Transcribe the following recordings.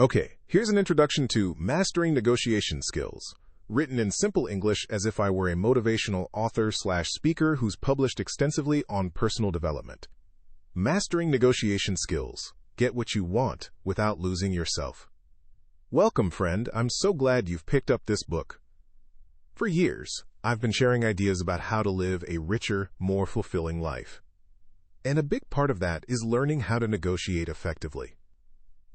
Okay, here's an introduction to Mastering Negotiation Skills, written in simple English as if I were a motivational author/speaker who's published extensively on personal development. Mastering Negotiation Skills. Get what you want without losing yourself. Welcome, friend. I'm so glad you've picked up this book. For years, I've been sharing ideas about how to live a richer, more fulfilling life. And a big part of that is learning how to negotiate effectively.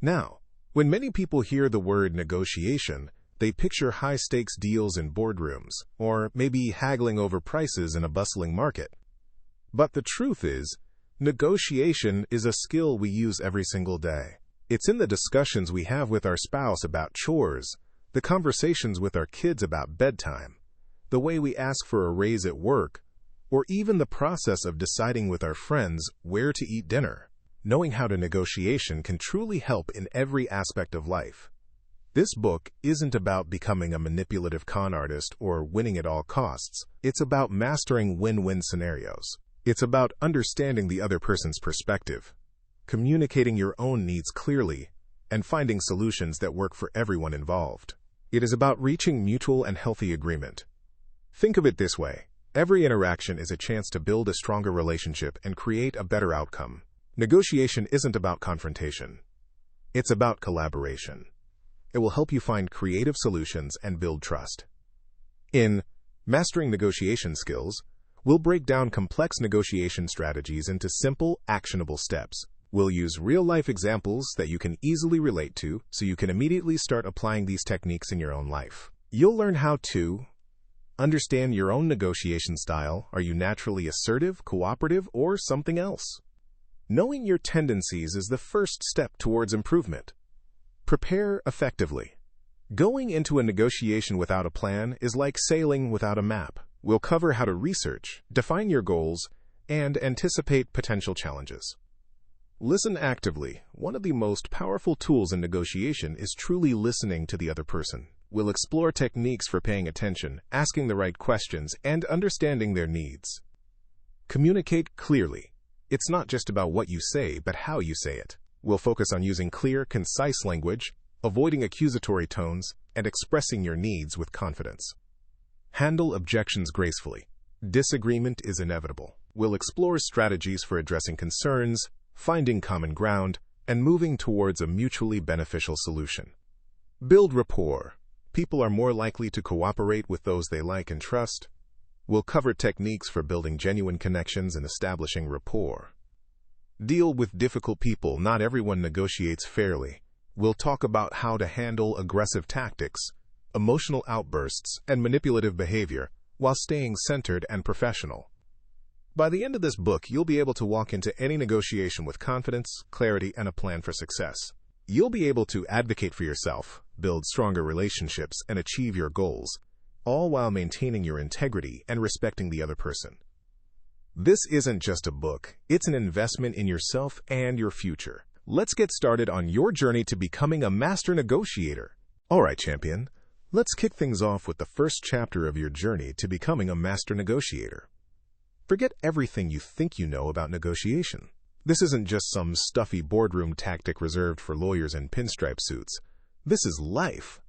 Now, when many people hear the word negotiation, they picture high-stakes deals in boardrooms, or maybe haggling over prices in a bustling market. But the truth is, negotiation is a skill we use every single day. It's in the discussions we have with our spouse about chores, the conversations with our kids about bedtime, the way we ask for a raise at work, or even the process of deciding with our friends where to eat dinner. Knowing how to negotiation can truly help in every aspect of life. This book isn't about becoming a manipulative con artist or winning at all costs. It's about mastering win-win scenarios. It's about understanding the other person's perspective, communicating your own needs clearly, and finding solutions that work for everyone involved. It is about reaching mutual and healthy agreement. Think of it this way. Every interaction is a chance to build a stronger relationship and create a better outcome. Negotiation isn't about confrontation. It's about collaboration. It will help you find creative solutions and build trust. In Mastering Negotiation Skills, we'll break down complex negotiation strategies into simple, actionable steps. We'll use real-life examples that you can easily relate to so you can immediately start applying these techniques in your own life. You'll learn how to understand your own negotiation style. Are you naturally assertive, cooperative, or something else? Knowing your tendencies is the first step towards improvement. Prepare effectively. Going into a negotiation without a plan is like sailing without a map. We'll cover how to research, define your goals, and anticipate potential challenges. Listen actively. One of the most powerful tools in negotiation is truly listening to the other person. We'll explore techniques for paying attention, asking the right questions, and understanding their needs. Communicate clearly. It's not just about what you say, but how you say it. We'll focus on using clear, concise language, avoiding accusatory tones, and expressing your needs with confidence. Handle objections gracefully. Disagreement is inevitable. We'll explore strategies for addressing concerns, finding common ground, and moving towards a mutually beneficial solution. Build rapport. People are more likely to cooperate with those they like and trust. We'll cover techniques for building genuine connections and establishing rapport. Deal with difficult people. Not everyone negotiates fairly. We'll talk about how to handle aggressive tactics, emotional outbursts, and manipulative behavior while staying centered and professional. By the end of this book, you'll be able to walk into any negotiation with confidence, clarity, and a plan for success. You'll be able to advocate for yourself, build stronger relationships, and achieve your goals, all while maintaining your integrity and respecting the other person. This isn't just a book, it's an investment in yourself and your future. Let's get started on your journey to becoming a master negotiator. All right, champion, let's kick things off with the first chapter of your journey to becoming a master negotiator. Forget everything you think you know about negotiation. This isn't just some stuffy boardroom tactic reserved for lawyers in pinstripe suits. This is life.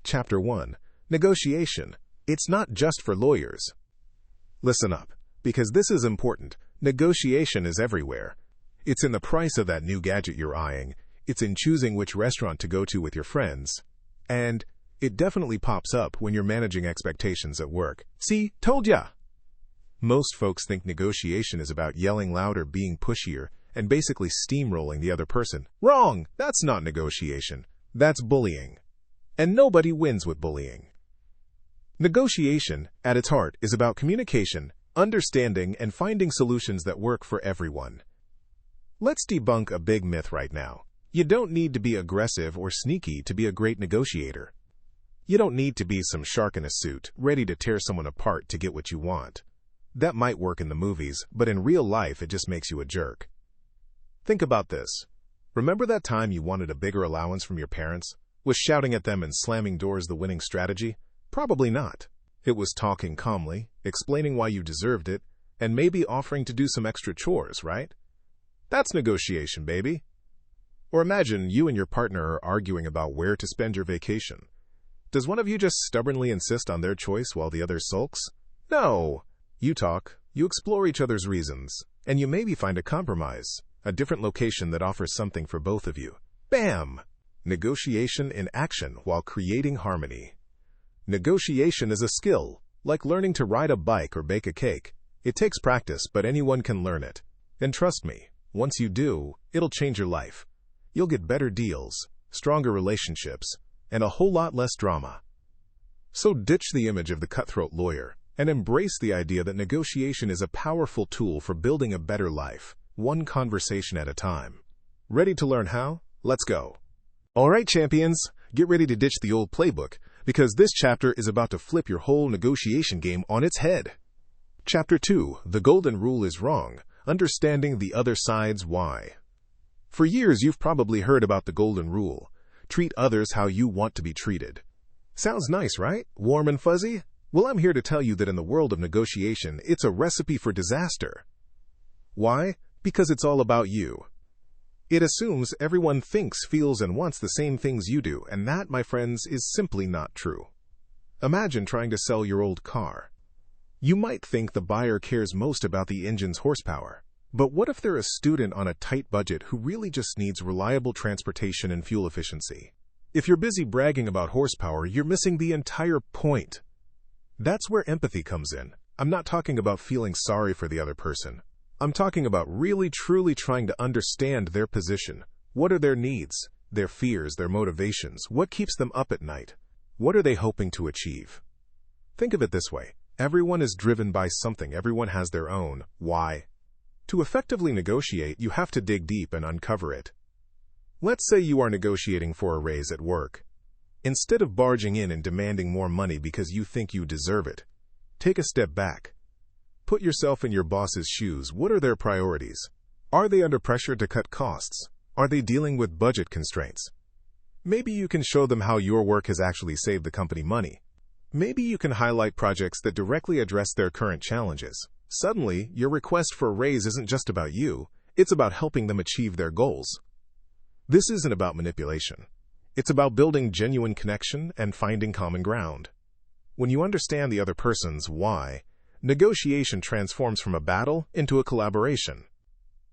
Chapter 1. Negotiation. It's not just for lawyers. Listen up, because this is important. Negotiation is everywhere. It's in the price of that new gadget you're eyeing. It's in choosing which restaurant to go to with your friends. And it definitely pops up when you're managing expectations at work. See, told ya! Most folks think negotiation is about yelling louder, being pushier, and basically steamrolling the other person. Wrong! That's not negotiation. That's bullying. And nobody wins with bullying. Negotiation, at its heart, is about communication, understanding, and finding solutions that work for everyone. Let's debunk a big myth right now. You don't need to be aggressive or sneaky to be a great negotiator. You don't need to be some shark in a suit, ready to tear someone apart to get what you want. That might work in the movies, but in real life it just makes you a jerk. Think about this. Remember that time you wanted a bigger allowance from your parents? Was shouting at them and slamming doors the winning strategy? Probably not. It was talking calmly, explaining why you deserved it, and maybe offering to do some extra chores, right? That's negotiation, baby. Or imagine you and your partner are arguing about where to spend your vacation. Does one of you just stubbornly insist on their choice while the other sulks? No! You talk, you explore each other's reasons, and you maybe find a compromise, a different location that offers something for both of you. Bam! Negotiation in action while creating harmony. Negotiation is a skill, like learning to ride a bike or bake a cake. It takes practice, but anyone can learn it. And trust me, once you do, it'll change your life. You'll get better deals, stronger relationships, and a whole lot less drama. So ditch the image of the cutthroat lawyer and embrace the idea that negotiation is a powerful tool for building a better life, one conversation at a time. Ready to learn how? Let's go. All right, champions, get ready to ditch the old playbook, because this chapter is about to flip your whole negotiation game on its head. Chapter 2, The Golden Rule is Wrong, Understanding the Other Side's Why. For years, you've probably heard about the Golden Rule. Treat others how you want to be treated. Sounds nice, right? Warm and fuzzy? Well, I'm here to tell you that in the world of negotiation, it's a recipe for disaster. Why? Because it's all about you. It assumes everyone thinks, feels, and wants the same things you do, and that, my friends, is simply not true. Imagine trying to sell your old car. You might think the buyer cares most about the engine's horsepower. But what if they're a student on a tight budget who really just needs reliable transportation and fuel efficiency? If you're busy bragging about horsepower, you're missing the entire point. That's where empathy comes in. I'm not talking about feeling sorry for the other person. I'm talking about really, truly trying to understand their position. What are their needs, their fears, their motivations? What keeps them up at night? What are they hoping to achieve? Think of it this way. Everyone is driven by something. Everyone has their own why. To effectively negotiate, you have to dig deep and uncover it. Let's say you are negotiating for a raise at work. Instead of barging in and demanding more money because you think you deserve it, take a step back. Put yourself in your boss's shoes. What are their priorities? Are they under pressure to cut costs? Are they dealing with budget constraints? Maybe you can show them how your work has actually saved the company money. Maybe you can highlight projects that directly address their current challenges. Suddenly, your request for a raise isn't just about you, it's about helping them achieve their goals. This isn't about manipulation. It's about building genuine connection and finding common ground. When you understand the other person's why, negotiation transforms from a battle into a collaboration.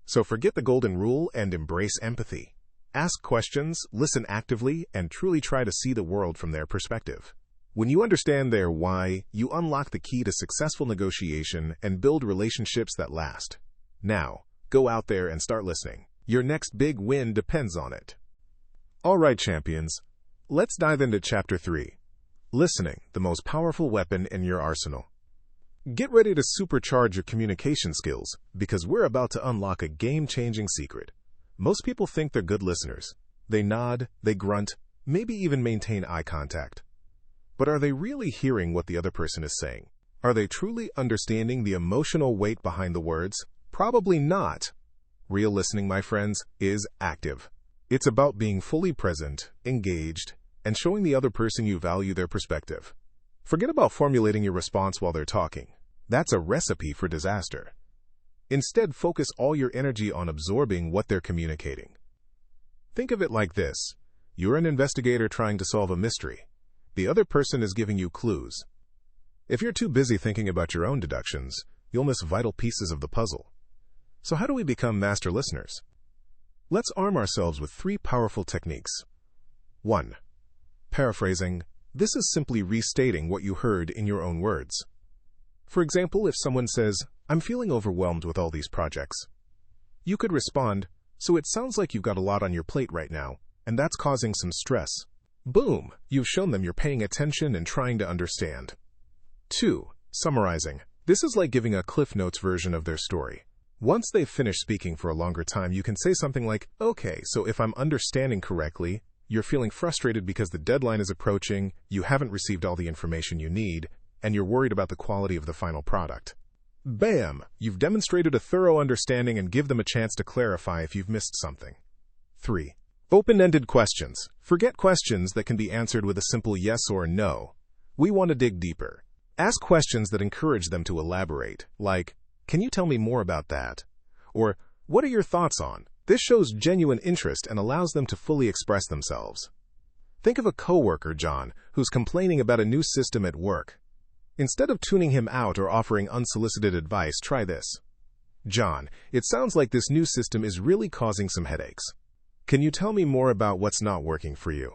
So forget the golden rule and embrace empathy. Ask questions, listen actively, and truly try to see the world from their perspective. When you understand their why, you unlock the key to successful negotiation and build relationships that last. Now, go out there and start listening. Your next big win depends on it. All right, champions, let's dive into Chapter 3. Listening, the most powerful weapon in your arsenal. Get ready to supercharge your communication skills, because we're about to unlock a game-changing secret. Most people think they're good listeners. They nod, they grunt, maybe even maintain eye contact. But are they really hearing what the other person is saying? Are they truly understanding the emotional weight behind the words? Probably not. Real listening, my friends, is active. It's about being fully present, engaged, and showing the other person you value their perspective. Forget about formulating your response while they're talking. That's a recipe for disaster. Instead, focus all your energy on absorbing what they're communicating. Think of it like this. You're an investigator trying to solve a mystery. The other person is giving you clues. If you're too busy thinking about your own deductions, you'll miss vital pieces of the puzzle. So how do we become master listeners? Let's arm ourselves with 3 powerful techniques. 1. Paraphrasing. This is simply restating what you heard in your own words. For example, if someone says, "I'm feeling overwhelmed with all these projects," you could respond, "So it sounds like you've got a lot on your plate right now, and that's causing some stress." Boom! You've shown them you're paying attention and trying to understand. 2. Summarizing. This is like giving a Cliff Notes version of their story. Once they've finished speaking for a longer time, you can say something like, "Okay, so if I'm understanding correctly, you're feeling frustrated because the deadline is approaching, you haven't received all the information you need, and you're worried about the quality of the final product." Bam! You've demonstrated a thorough understanding and give them a chance to clarify if you've missed something. 3. Open-ended questions. Forget questions that can be answered with a simple yes or no. We want to dig deeper. Ask questions that encourage them to elaborate, like, "Can you tell me more about that?" Or, "What are your thoughts on?" This shows genuine interest and allows them to fully express themselves. Think of a coworker, John, who's complaining about a new system at work. Instead of tuning him out or offering unsolicited advice, try this. John, it sounds like this new system is really causing some headaches. Can you tell me more about what's not working for you?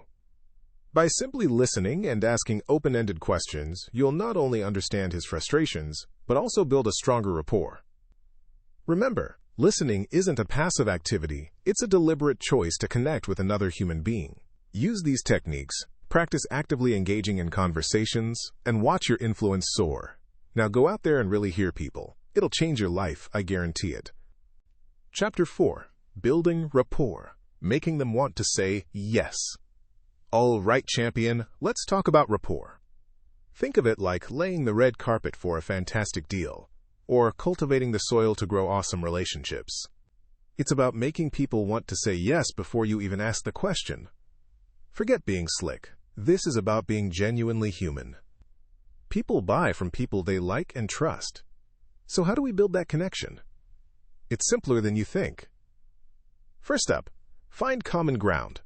By simply listening and asking open-ended questions, you'll not only understand his frustrations, but also build a stronger rapport. Remember, listening isn't a passive activity, it's a deliberate choice to connect with another human being. Use these techniques, practice actively engaging in conversations, and watch your influence soar. Now go out there and really hear people. It'll change your life, I guarantee it. Chapter 4. Building Rapport. Making them want to say yes. All right, champion, let's talk about rapport. Think of it like laying the red carpet for a fantastic deal, or cultivating the soil to grow awesome relationships. It's about making people want to say yes before you even ask the question. Forget being slick. This is about being genuinely human. People buy from people they like and trust. So how do we build that connection? It's simpler than you think. First up, find common ground.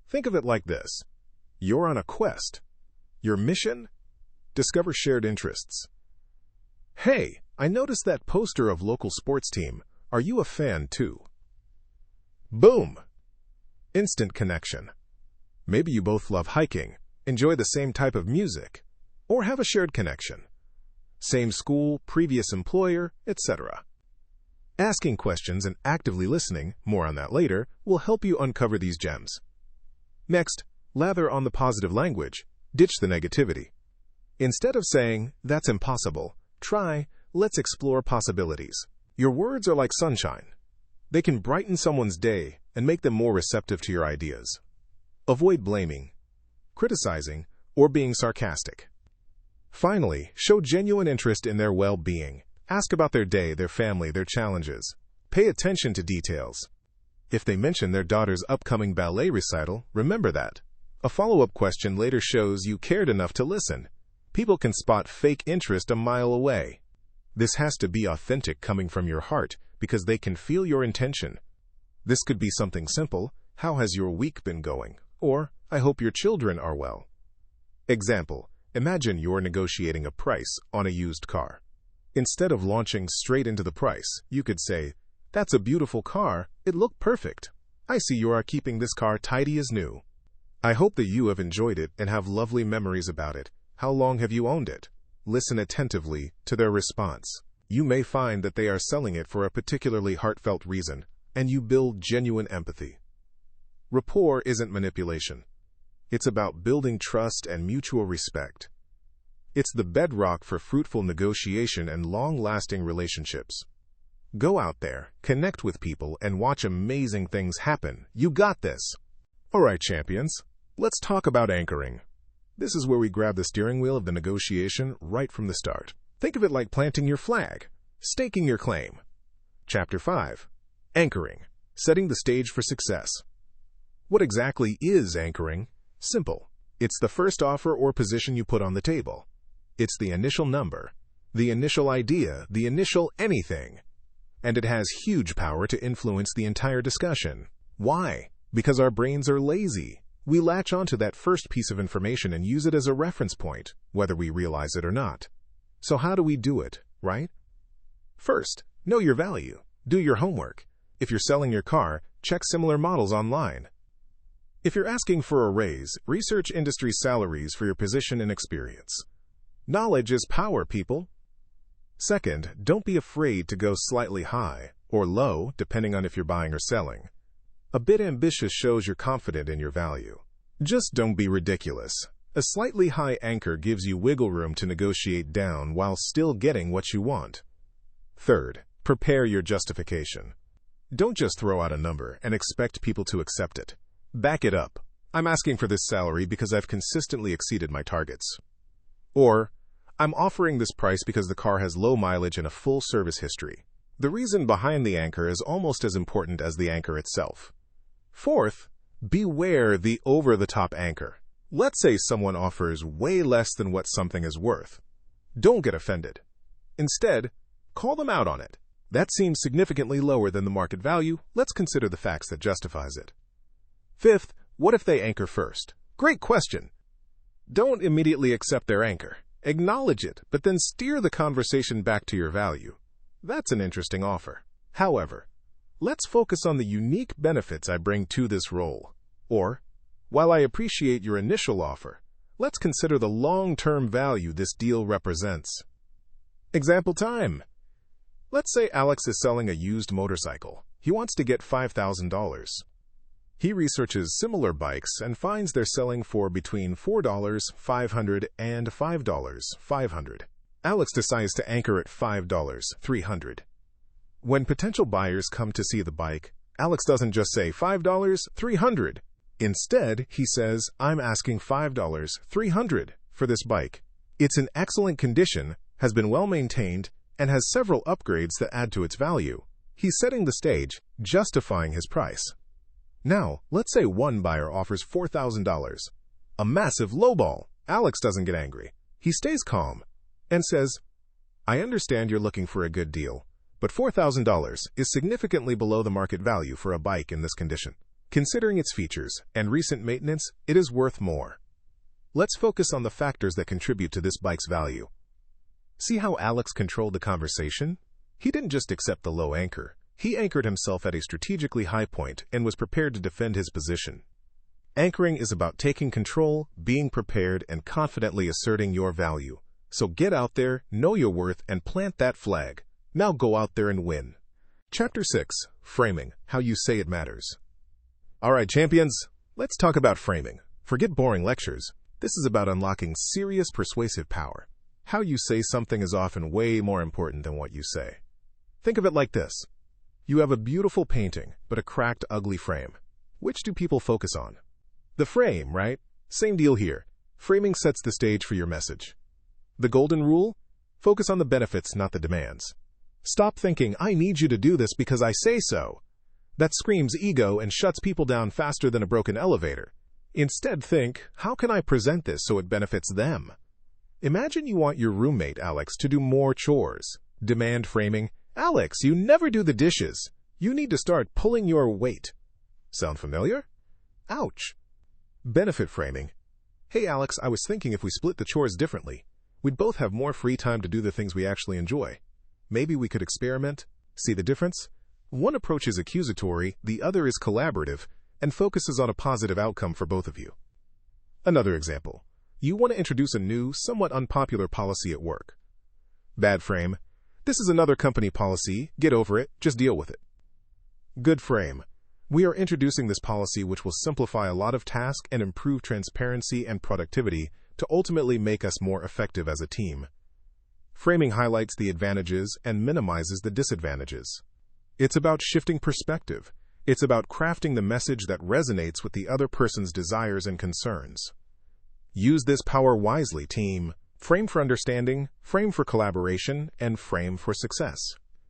Think of it like this. You're on a quest. Your mission? Discover shared interests. Hey, I noticed that poster of local sports team. Are you a fan too? Boom! Instant connection. Maybe you both love hiking, enjoy the same type of music, or have a shared connection. Same school, previous employer, etc. Asking questions and actively listening, more on that later, will help you uncover these gems. Next, lather on the positive language. Ditch the negativity. Instead of saying, "That's impossible," try, "Let's explore possibilities." Your words are like sunshine. They can brighten someone's day and make them more receptive to your ideas. Avoid blaming, criticizing, or being sarcastic. Finally, show genuine interest in their well-being. Ask about their day, their family, their challenges. Pay attention to details. If they mention their daughter's upcoming ballet recital, remember that. A follow-up question later shows you cared enough to listen. People can spot fake interest a mile away. This has to be authentic, coming from your heart, because they can feel your intention. This could be something simple: "How has your week been going?" Or, "I hope your children are well." Example, imagine you're negotiating a price on a used car. Instead of launching straight into the price, you could say, "That's a beautiful car. It looked perfect. I see you are keeping this car tidy as new. I hope that you have enjoyed it and have lovely memories about it. How long have you owned it?" Listen attentively to their response. You may find that they are selling it for a particularly heartfelt reason, and you build genuine empathy. Rapport isn't manipulation. It's about building trust and mutual respect. It's the bedrock for fruitful negotiation and long-lasting relationships. Go out there, connect with people, and watch amazing things happen. You got this. All right, champions, let's talk about anchoring. This is where we grab the steering wheel of the negotiation right from the start. Think of it like planting your flag, staking your claim. Chapter 5. Anchoring. Setting the stage for success. What exactly is anchoring? Simple. It's the first offer or position you put on the table. It's the initial number, the initial idea, the initial anything. And it has huge power to influence the entire discussion. Why? Because our brains are lazy. We latch onto that first piece of information and use it as a reference point, whether we realize it or not. So how do we do it, right? First, know your value. Do your homework. If you're selling your car, check similar models online. If you're asking for a raise, research industry salaries for your position and experience. Knowledge is power, people. Second, don't be afraid to go slightly high or low, depending on if you're buying or selling. A bit ambitious shows you're confident in your value. Just don't be ridiculous. A slightly high anchor gives you wiggle room to negotiate down while still getting what you want. Third, prepare your justification. Don't just throw out a number and expect people to accept it. Back it up. I'm asking for this salary because I've consistently exceeded my targets. Or, I'm offering this price because the car has low mileage and a full service history. The reason behind the anchor is almost as important as the anchor itself. Fourth, beware the over-the-top anchor. Let's say someone offers way less than what something is worth. Don't get offended. Instead, call them out on it. That seems significantly lower than the market value. Let's consider the facts that justifies it. Fifth, what if they anchor first? Great question. Don't immediately accept their anchor. Acknowledge it, but then steer the conversation back to your value. That's an interesting offer. However, let's focus on the unique benefits I bring to this role. Or, while I appreciate your initial offer, let's consider the long-term value this deal represents. Example time. Let's say Alex is selling a used motorcycle. He wants to get $5,000. He researches similar bikes and finds they're selling for between $4,500 and $5,500. Alex decides to anchor at $5,300. When potential buyers come to see the bike, Alex doesn't just say $5,300. Instead, he says, I'm asking $5,300 for this bike. It's in excellent condition, has been well maintained, and has several upgrades that add to its value. He's setting the stage, justifying his price. Now, let's say one buyer offers $4,000. A massive lowball. Alex doesn't get angry. He stays calm and says, I understand you're looking for a good deal, but $4,000 is significantly below the market value for a bike in this condition. Considering its features and recent maintenance, it is worth more. Let's focus on the factors that contribute to this bike's value. See how Alex controlled the conversation? He didn't just accept the low anchor. He anchored himself at a strategically high point and was prepared to defend his position. Anchoring is about taking control, being prepared, and confidently asserting your value. So get out there, know your worth, and plant that flag. Now go out there and win. Chapter 6. Framing. How you say it matters. Alright, champions, let's talk about framing. Forget boring lectures. This is about unlocking serious persuasive power. How you say something is often way more important than what you say. Think of it like this. You have a beautiful painting, but a cracked, ugly frame. Which do people focus on? The frame, right? Same deal here. Framing sets the stage for your message. The golden rule? Focus on the benefits, not the demands. Stop thinking, I need you to do this because I say so. That screams ego and shuts people down faster than a broken elevator. Instead, think, how can I present this so it benefits them? Imagine you want your roommate, Alex, to do more chores. Demand framing. Alex, you never do the dishes. You need to start pulling your weight. Sound familiar? Ouch. Benefit framing. Hey, Alex, I was thinking if we split the chores differently, we'd both have more free time to do the things we actually enjoy. Maybe we could experiment. See the difference? One approach is accusatory, the other is collaborative, and focuses on a positive outcome for both of you. Another example. You want to introduce a new, somewhat unpopular policy at work. Bad frame. This is another company policy. Get over it. Just deal with it. Good frame. We are introducing this policy which will simplify a lot of tasks and improve transparency and productivity to ultimately make us more effective as a team. Framing highlights the advantages and minimizes the disadvantages. It's about shifting perspective. It's about crafting the message that resonates with the other person's desires and concerns. Use this power wisely, team. Frame for understanding, frame for collaboration, and frame for success.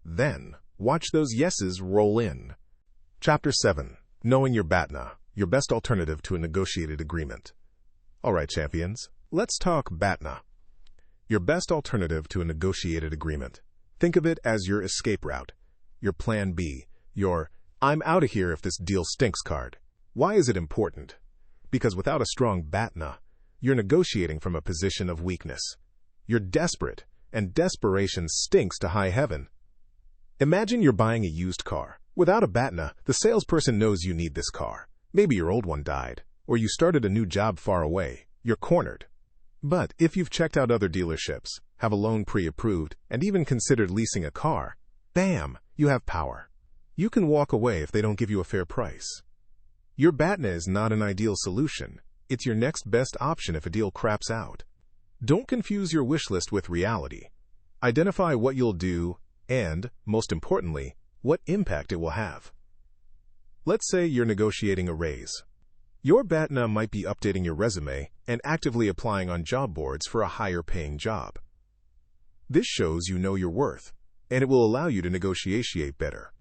Then, watch those yeses roll in. Chapter 7. Knowing your BATNA, your best alternative to a negotiated agreement. Alright, champions, let's talk BATNA. Your best alternative to a negotiated agreement. Think of it as your escape route, your plan B, your I'm out of here if this deal stinks card. Why is it important? Because without a strong BATNA, you're negotiating from a position of weakness. You're desperate, and desperation stinks to high heaven. Imagine you're buying a used car. Without a BATNA, the salesperson knows you need this car. Maybe your old one died, or you started a new job far away. You're cornered. But if you've checked out other dealerships, have a loan pre-approved, and even considered leasing a car, bam, you have power. You can walk away if they don't give you a fair price. Your BATNA is not an ideal solution. It's your next best option if a deal craps out. Don't confuse your wish list with reality. Identify what you'll do and, most importantly, what impact it will have. Let's say you're negotiating a raise. Your BATNA might be updating your resume and actively applying on job boards for a higher-paying job. This shows you know your worth, and it will allow you to negotiate better.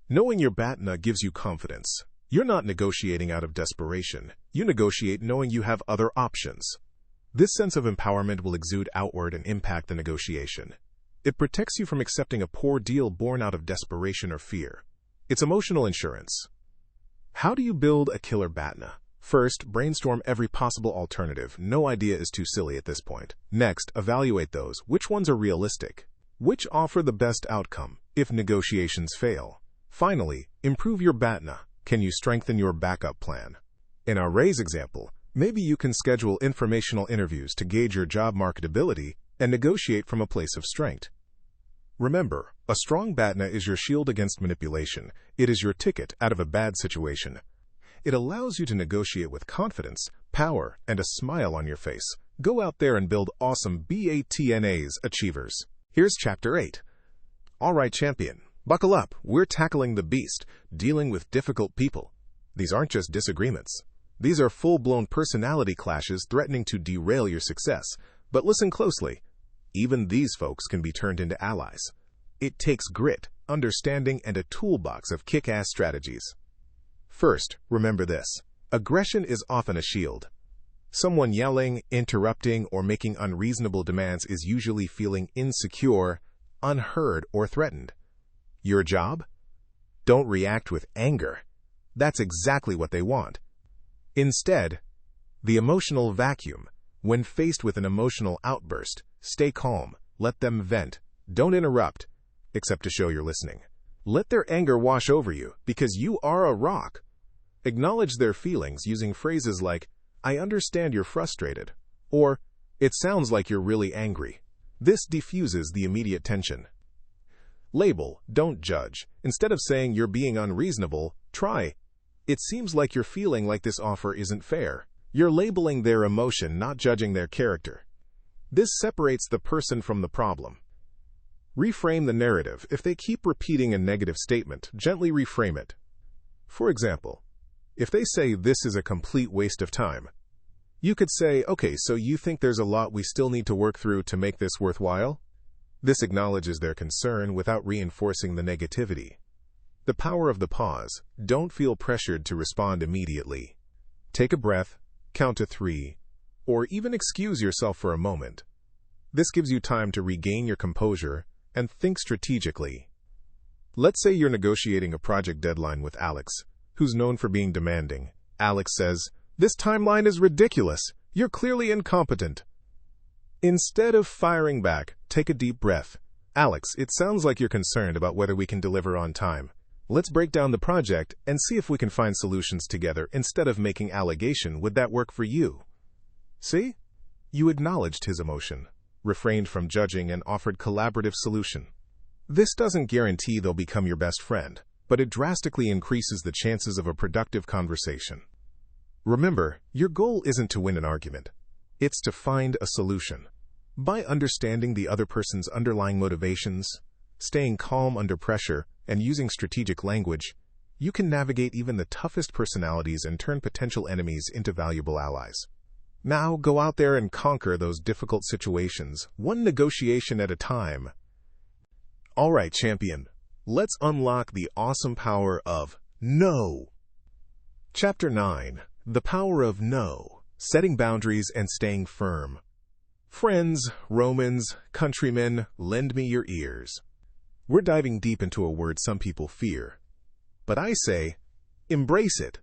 Knowing your BATNA gives you confidence. You're not negotiating out of desperation. You negotiate knowing you have other options. This sense of empowerment will exude outward and impact the negotiation. It protects you from accepting a poor deal born out of desperation or fear. It's emotional insurance. How do you build a killer BATNA? First, brainstorm every possible alternative. No idea is too silly at this point. Next, evaluate those. Which ones are realistic? Which offer the best outcome if negotiations fail? Finally, improve your BATNA. Can you strengthen your backup plan? In our raise example, maybe you can schedule informational interviews to gauge your job marketability and negotiate from a place of strength. Remember, a strong BATNA is your shield against manipulation. It is your ticket out of a bad situation. It allows you to negotiate with confidence, power, and a smile on your face. Go out there and build awesome BATNAs, achievers. Here's Chapter 8. All right, champion, buckle up. We're tackling the beast, dealing with difficult people. These aren't just disagreements. These are full-blown personality clashes threatening to derail your success. But listen closely. Even these folks can be turned into allies. It takes grit, understanding, and a toolbox of kick-ass strategies. First, remember this. Aggression is often a shield. Someone yelling, interrupting, or making unreasonable demands is usually feeling insecure, unheard, or threatened. Your job? Don't react with anger. That's exactly what they want. Instead, the emotional vacuum. When faced with an emotional outburst, stay calm, let them vent. Don't interrupt, except to show you're listening. Let their anger wash over you, because you are a rock. Acknowledge their feelings using phrases like, "I understand you're frustrated," or "It sounds like you're really angry." This diffuses the immediate tension. Label, don't judge. Instead of saying you're being unreasonable, try, "It seems like you're feeling like this offer isn't fair." You're labeling their emotion, not judging their character. This separates the person from the problem. Reframe the narrative. If they keep repeating a negative statement, gently reframe it. For example, if they say this is a complete waste of time, you could say, "Okay, so you think there's a lot we still need to work through to make this worthwhile?" This acknowledges their concern without reinforcing the negativity. The power of the pause. Don't feel pressured to respond immediately. Take a breath, count to 3, or even excuse yourself for a moment. This gives you time to regain your composure and think strategically. Let's say you're negotiating a project deadline with Alex, who's known for being demanding. Alex says, "This timeline is ridiculous. You're clearly incompetent." Instead of firing back, take a deep breath. "Alex, it sounds like you're concerned about whether we can deliver on time. Let's break down the project and see if we can find solutions together instead of making allegation. Would that work for you?" See? You acknowledged his emotion, refrained from judging, and offered collaborative solution. This doesn't guarantee they'll become your best friend, but it drastically increases the chances of a productive conversation. Remember, your goal isn't to win an argument. It's to find a solution. By understanding the other person's underlying motivations, staying calm under pressure, and using strategic language, you can navigate even the toughest personalities and turn potential enemies into valuable allies. Now go out there and conquer those difficult situations, one negotiation at a time. All right, champion, let's unlock the awesome power of no. Chapter 9. The Power of No. Setting boundaries and staying firm. Friends, Romans, countrymen, lend me your ears. We're diving deep into a word some people fear. But I say, embrace it.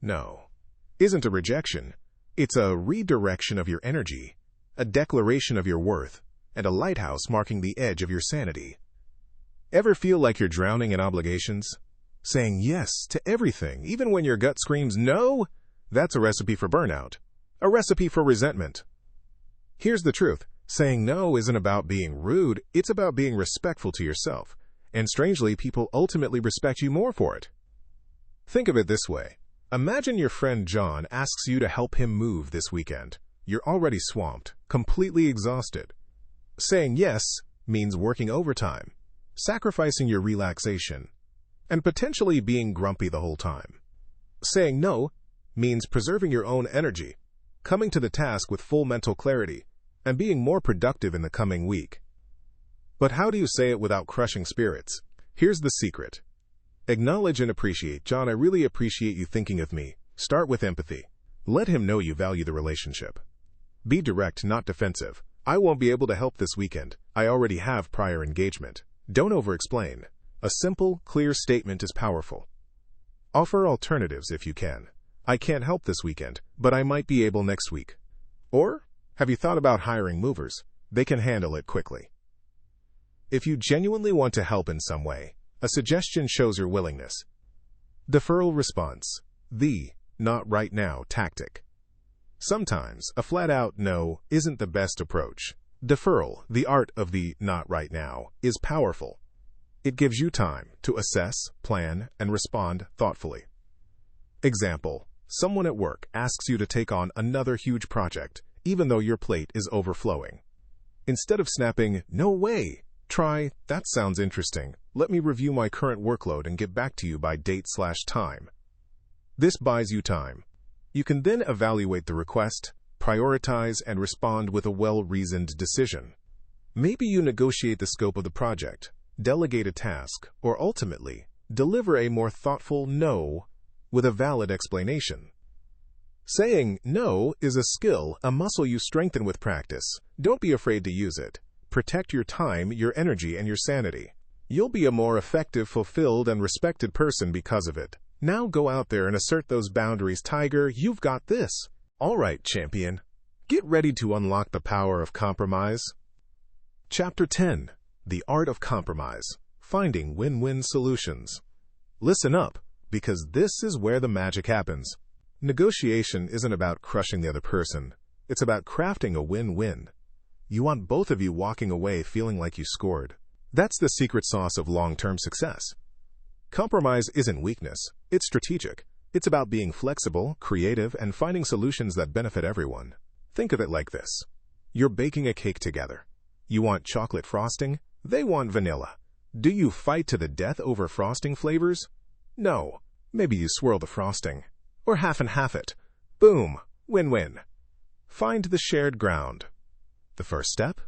No isn't a rejection. It's a redirection of your energy, a declaration of your worth, and a lighthouse marking the edge of your sanity. Ever feel like you're drowning in obligations? Saying yes to everything, even when your gut screams no? That's a recipe for burnout, a recipe for resentment. Here's the truth. Saying no isn't about being rude, it's about being respectful to yourself. And strangely, people ultimately respect you more for it. Think of it this way. Imagine your friend John asks you to help him move this weekend. You're already swamped, completely exhausted. Saying yes means working overtime, sacrificing your relaxation, and potentially being grumpy the whole time. Saying no means preserving your own energy, coming to the task with full mental clarity, and being more productive in the coming week. But how do you say it without crushing spirits? Here's the secret. Acknowledge and appreciate. "John, I really appreciate you thinking of me." Start with empathy. Let him know you value the relationship. Be direct, not defensive. I won't be able to help this weekend. I already have prior engagement. Don't over-explain. A simple, clear statement is powerful. Offer alternatives if you can. I can't help this weekend, but I might be able next week. Or, have you thought about hiring movers? They can handle it quickly. If you genuinely want to help in some way, a suggestion shows your willingness. Deferral response. The "not right now" tactic. Sometimes a flat-out no isn't the best approach. Deferral, the art of the "not right now," is powerful. It gives you time to assess, plan, and respond thoughtfully. Example: someone at work asks you to take on another huge project, even though your plate is overflowing. Instead of snapping, "No way," try, "That sounds interesting. Let me review my current workload and get back to you by date/time." This buys you time. You can then evaluate the request, prioritize, and respond with a well-reasoned decision. Maybe you negotiate the scope of the project, delegate a task, or ultimately, deliver a more thoughtful no with a valid explanation. Saying no is a skill, a muscle you strengthen with practice. Don't be afraid to use it. Protect your time, your energy, and your sanity. You'll be a more effective, fulfilled, and respected person because of it. Now go out there and assert those boundaries, Tiger. You've got this. All right, champion. Get ready to unlock the power of compromise. Chapter 10. The Art of Compromise. Finding Win-Win Solutions. Listen up, because this is where the magic happens. Negotiation isn't about crushing the other person. It's about crafting a win-win. You want both of you walking away feeling like you scored. That's the secret sauce of long-term success. Compromise isn't weakness. It's strategic. It's about being flexible, creative, and finding solutions that benefit everyone. Think of it like this. You're baking a cake together. You want chocolate frosting? They want vanilla. Do you fight to the death over frosting flavors? No. Maybe you swirl the frosting. Or half and half it. Boom. Win-win. Find the shared ground. The first step?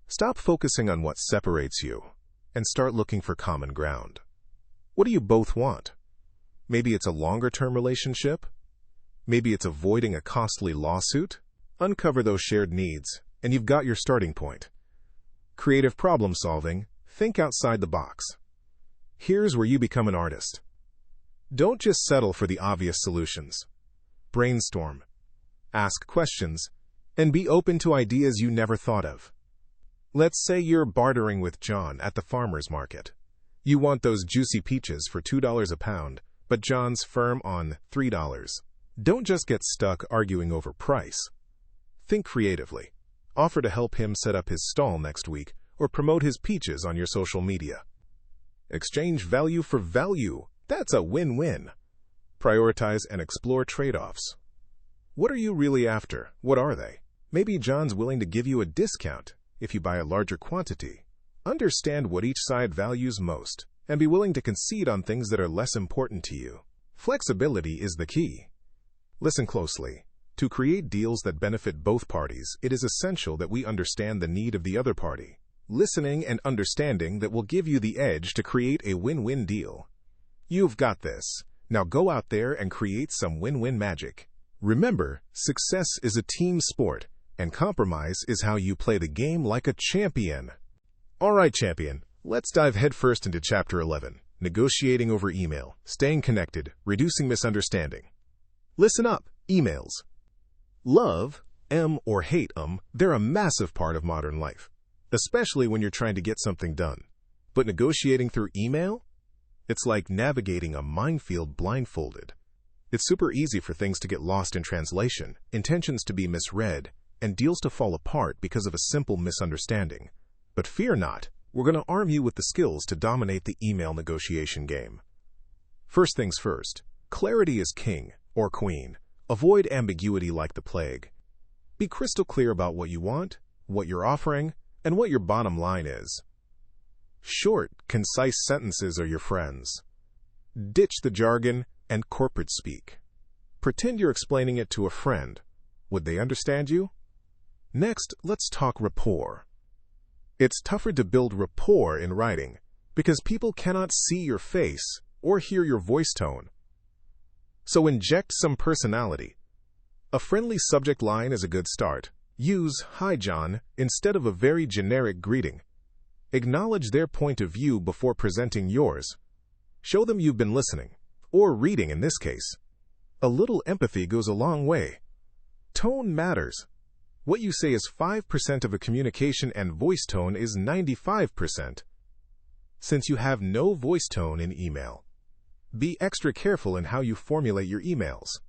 Stop focusing on what separates you and start looking for common ground. What do you both want? Maybe it's a longer-term relationship. Maybe it's avoiding a costly lawsuit. Uncover those shared needs, and you've got your starting point. Creative problem solving. Think outside the box. Here's where you become an artist. Don't just settle for the obvious solutions. Brainstorm. Ask questions, and be open to ideas you never thought of. Let's say you're bartering with John at the farmer's market. You want those juicy peaches for $2 a pound, but John's firm on $3. Don't just get stuck arguing over price. Think creatively. Offer to help him set up his stall next week or promote his peaches on your social media. Exchange value for value. That's a win-win. Prioritize and explore trade-offs. What are you really after? What are they? Maybe John's willing to give you a discount if you buy a larger quantity. Understand what each side values most, and be willing to concede on things that are less important to you. Flexibility is the key. Listen closely. To create deals that benefit both parties, it is essential that we understand the need of the other party. Listening and understanding that will give you the edge to create a win-win deal. You've got this. Now go out there and create some win-win magic. Remember, success is a team sport, and compromise is how you play the game like a champion. All right, champion, let's dive headfirst into Chapter 11, Negotiating over Email, Staying Connected, Reducing Misunderstanding. Listen up, emails. Love, or hate they're a massive part of modern life, especially when you're trying to get something done. But negotiating through email? It's like navigating a minefield blindfolded. It's super easy for things to get lost in translation, intentions to be misread, and deals to fall apart because of a simple misunderstanding. But fear not, we're going to arm you with the skills to dominate the email negotiation game. First things first, clarity is king or queen. Avoid ambiguity like the plague. Be crystal clear about what you want, what you're offering, and what your bottom line is. Short, concise sentences are your friends. Ditch the jargon and corporate speak. Pretend you're explaining it to a friend. Would they understand you? Next, let's talk rapport. It's tougher to build rapport in writing because people cannot see your face or hear your voice tone. So inject some personality. A friendly subject line is a good start. Use "Hi John" instead of a very generic greeting. Acknowledge their point of view before presenting yours. Show them you've been listening, or reading in this case. A little empathy goes a long way. Tone matters. What you say is 5% of a communication and voice tone is 95%. Since you have no voice tone in email, be extra careful in how you formulate your emails.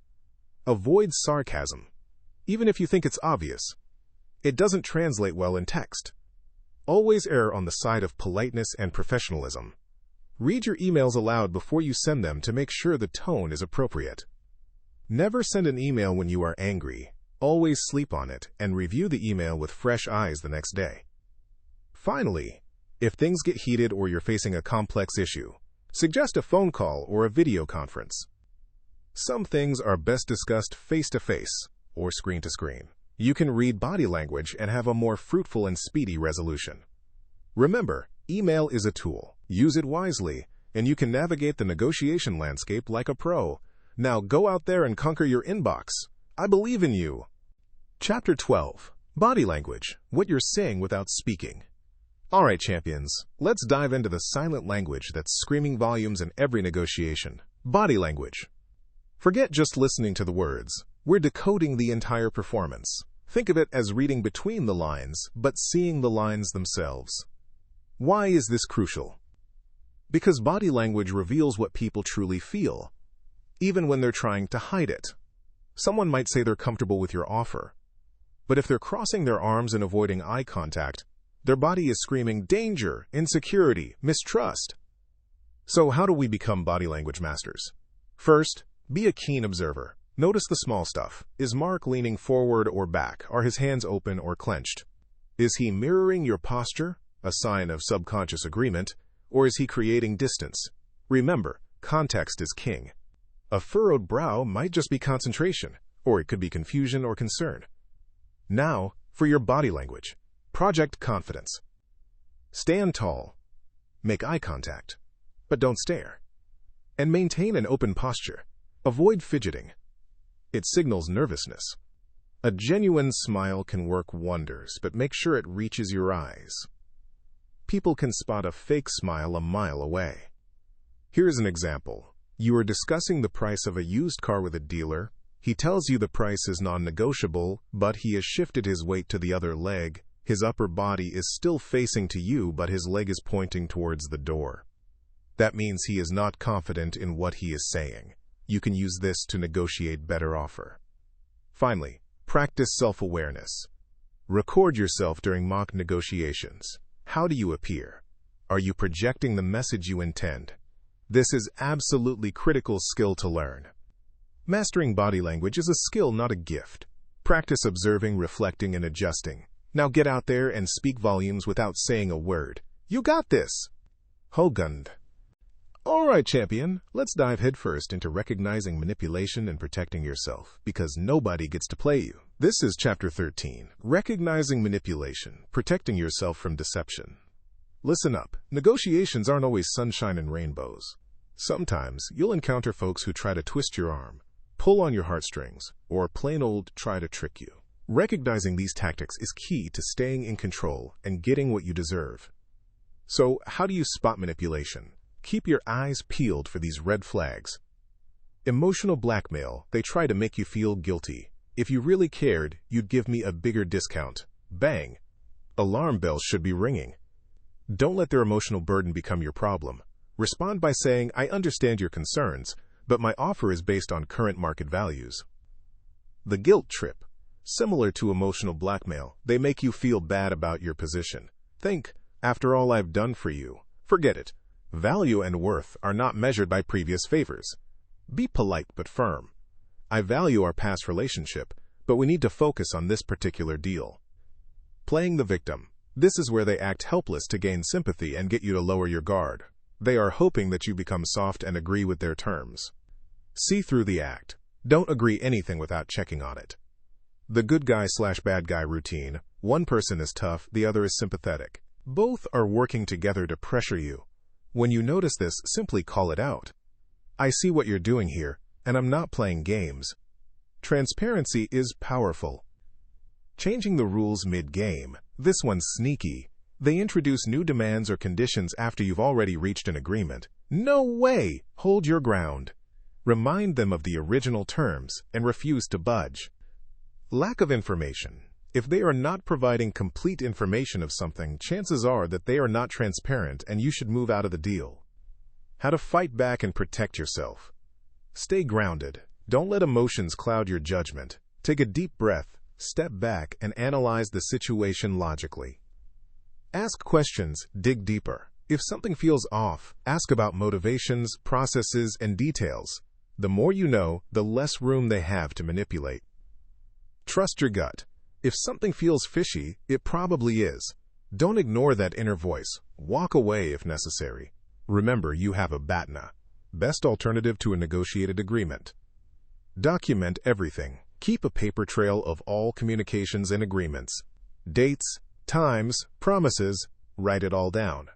Avoid sarcasm, even if you think it's obvious. It doesn't translate well in text. Always err on the side of politeness and professionalism. Read your emails aloud before you send them to make sure the tone is appropriate. Never send an email when you are angry. Always sleep on it and review the email with fresh eyes the next day. Finally, if things get heated or you're facing a complex issue, suggest a phone call or a video conference. Some things are best discussed face-to-face or screen-to-screen. You can read body language and have a more fruitful and speedy resolution. Remember, email is a tool. Use it wisely, and you can navigate the negotiation landscape like a pro. Now go out there and conquer your inbox. I believe in you. Chapter 12. Body Language. What you're saying without speaking. Alright, champions, let's dive into the silent language that's screaming volumes in every negotiation. Body language. Forget just listening to the words. We're decoding the entire performance. Think of it as reading between the lines, but seeing the lines themselves. Why is this crucial? Because body language reveals what people truly feel, even when they're trying to hide it. Someone might say they're comfortable with your offer, but if they're crossing their arms and avoiding eye contact, their body is screaming danger, insecurity, mistrust. So how do we become body language masters? First, be a keen observer. Notice the small stuff. Is Mark leaning forward or back? Are his hands open or clenched? Is he mirroring your posture, a sign of subconscious agreement, or is he creating distance? Remember, context is king. A furrowed brow might just be concentration, or it could be confusion or concern. Now, for your body language. Project confidence. Stand tall. Make eye contact, but don't stare. And maintain an open posture. Avoid fidgeting. It signals nervousness. A genuine smile can work wonders, but make sure it reaches your eyes. People can spot a fake smile a mile away. Here's an example. You are discussing the price of a used car with a dealer. He tells you the price is non-negotiable, but he has shifted his weight to the other leg. His upper body is still facing to you, but his leg is pointing towards the door. That means he is not confident in what he is saying. You can use this to negotiate better offer. Finally, practice self-awareness. Record yourself during mock negotiations. How do you appear? Are you projecting the message you intend? This is absolutely critical skill to learn. Mastering body language is a skill, not a gift. Practice observing, reflecting, and adjusting. Now get out there and speak volumes without saying a word. You got this! Hogund. Alright, champion, let's dive headfirst into recognizing manipulation and protecting yourself, because nobody gets to play you. This is Chapter 13, Recognizing Manipulation, Protecting Yourself from Deception. Listen up, negotiations aren't always sunshine and rainbows. Sometimes you'll encounter folks who try to twist your arm, pull on your heartstrings, or plain old try to trick you. Recognizing these tactics is key to staying in control and getting what you deserve. So, how do you spot manipulation? Keep your eyes peeled for these red flags. Emotional blackmail. They try to make you feel guilty. If you really cared, you'd give me a bigger discount. Bang! Alarm bells should be ringing. Don't let their emotional burden become your problem. Respond by saying, I understand your concerns, but my offer is based on current market values. The guilt trip. Similar to emotional blackmail, they make you feel bad about your position. Think, after all I've done for you. Forget it. Value and worth are not measured by previous favors. Be polite but firm. I value our past relationship, but we need to focus on this particular deal. Playing the victim. This is where they act helpless to gain sympathy and get you to lower your guard. They are hoping that you become soft and agree with their terms. See through the act. Don't agree anything without checking on it. The good guy/bad guy routine. One person is tough, the other is sympathetic. Both are working together to pressure you. When you notice this, simply call it out. I see what you're doing here, and I'm not playing games. Transparency is powerful. Changing the rules mid-game. This one's sneaky. They introduce new demands or conditions after you've already reached an agreement. No way! Hold your ground. Remind them of the original terms and refuse to budge. Lack of information. If they are not providing complete information of something, chances are that they are not transparent and you should move out of the deal. How to fight back and protect yourself. Stay grounded. Don't let emotions cloud your judgment. Take a deep breath, step back, and analyze the situation logically. Ask questions, dig deeper. If something feels off, ask about motivations, processes, and details. The more you know, the less room they have to manipulate. Trust your gut. If something feels fishy, it probably is. Don't ignore that inner voice. Walk away if necessary. Remember, you have a BATNA, best alternative to a negotiated agreement. Document everything. Keep a paper trail of all communications and agreements. Dates, times, promises, write it all down.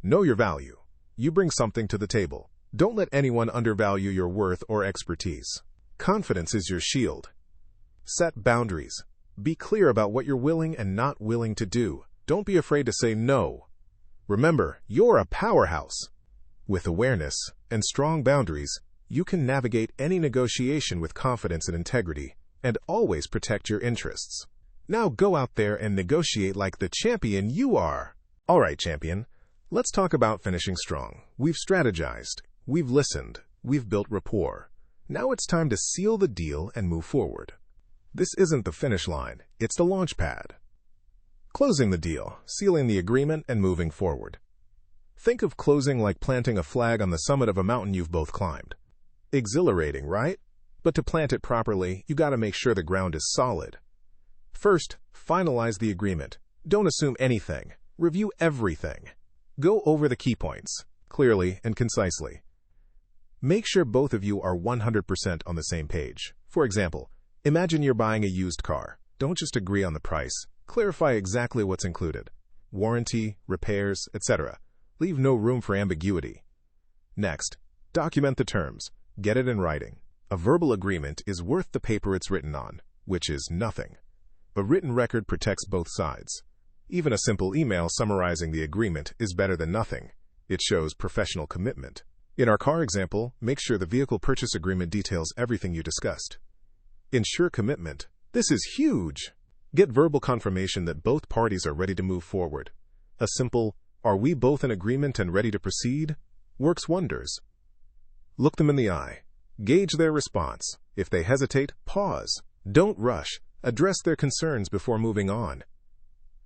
Know your value. You bring something to the table. Don't let anyone undervalue your worth or expertise. Confidence is your shield. Set boundaries. Be clear about what you're willing and not willing to do. Don't be afraid to say no. Remember, you're a powerhouse. With awareness and strong boundaries, you can navigate any negotiation with confidence and integrity, and always protect your interests. Now go out there and negotiate like the champion you are. All right, champion, let's talk about finishing strong. We've strategized, we've listened, we've built rapport. Now it's time to seal the deal and move forward. This isn't the finish line, it's the launch pad. Closing the deal, sealing the agreement, and moving forward. Think of closing like planting a flag on the summit of a mountain you've both climbed. Exhilarating, right? But to plant it properly, you gotta make sure the ground is solid. First, finalize the agreement. Don't assume anything. Review everything. Go over the key points, clearly and concisely. Make sure both of you are 100% on the same page. For example, imagine you're buying a used car. Don't just agree on the price. Clarify exactly what's included. Warranty, repairs, etc. Leave no room for ambiguity. Next, document the terms. Get it in writing. A verbal agreement is worth the paper it's written on, which is nothing. A written record protects both sides. Even a simple email summarizing the agreement is better than nothing. It shows professional commitment. In our car example, make sure the vehicle purchase agreement details everything you discussed. Ensure commitment. This is huge. Get verbal confirmation that both parties are ready to move forward. A simple, "Are we both in agreement and ready to proceed?" works wonders. Look them in the eye. Gauge their response. If they hesitate, pause. Don't rush. Address their concerns before moving on.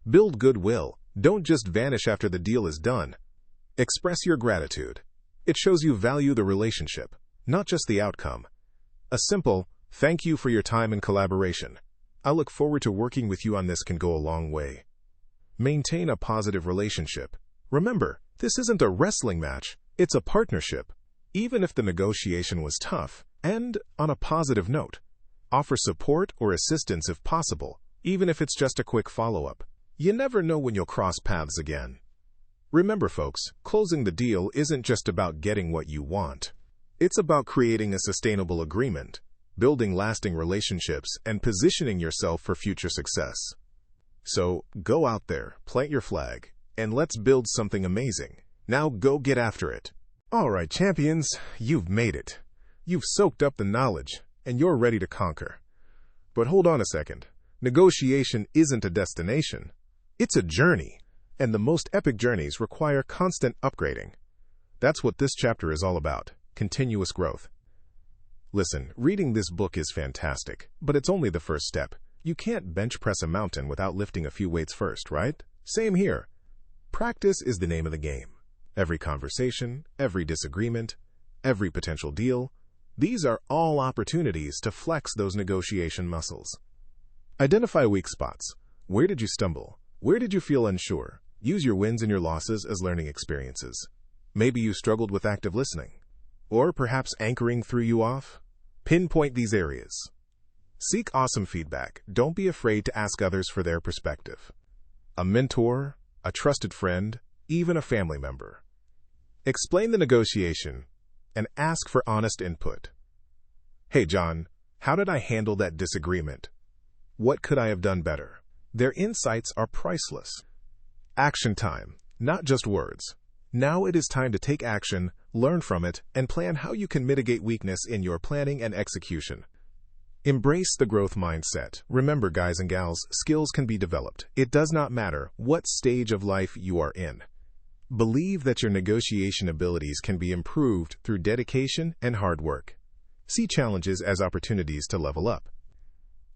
Build goodwill. Don't just vanish after the deal is done. Express your gratitude. It shows you value the relationship, not just the outcome. A simple, "Thank you for your time and collaboration. I look forward to working with you on this" can go a long way. Maintain a positive relationship. Remember, this isn't a wrestling match, it's a partnership. Even if the negotiation was tough, and on a positive note, offer support or assistance if possible, even if it's just a quick follow-up. You never know when you'll cross paths again. Remember, folks, closing the deal isn't just about getting what you want. It's about creating a sustainable agreement, building lasting relationships, and positioning yourself for future success. So, go out there, plant your flag, and let's build something amazing. Now go get after it. All right, champions, you've made it. You've soaked up the knowledge, and you're ready to conquer. But hold on a second. Negotiation isn't a destination. It's a journey, and the most epic journeys require constant upgrading. That's what this chapter is all about, continuous growth. Listen, reading this book is fantastic, but it's only the first step. You can't bench press a mountain without lifting a few weights first, right? Same here. Practice is the name of the game. Every conversation, every disagreement, every potential deal, these are all opportunities to flex those negotiation muscles. Identify weak spots. Where did you stumble? Where did you feel unsure? Use your wins and your losses as learning experiences. Maybe you struggled with active listening, or perhaps anchoring threw you off. Pinpoint these areas. Seek awesome feedback. Don't be afraid to ask others for their perspective. A mentor, a trusted friend, even a family member. Explain the negotiation and ask for honest input. "Hey, John, how did I handle that disagreement?" What could I have done better? Their insights are priceless. Action time, not just words. Now it is time to take action, learn from it, and plan how you can mitigate weakness in your planning and execution. Embrace the growth mindset. Remember, guys and gals, skills can be developed. It does not matter what stage of life you are in. Believe that your negotiation abilities can be improved through dedication and hard work. See challenges as opportunities to level up.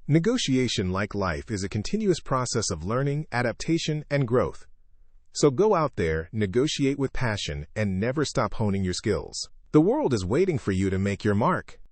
Negotiation, like life, is a continuous process of learning, adaptation, and growth. So go out there, negotiate with passion, and never stop honing your skills. The world is waiting for you to make your mark.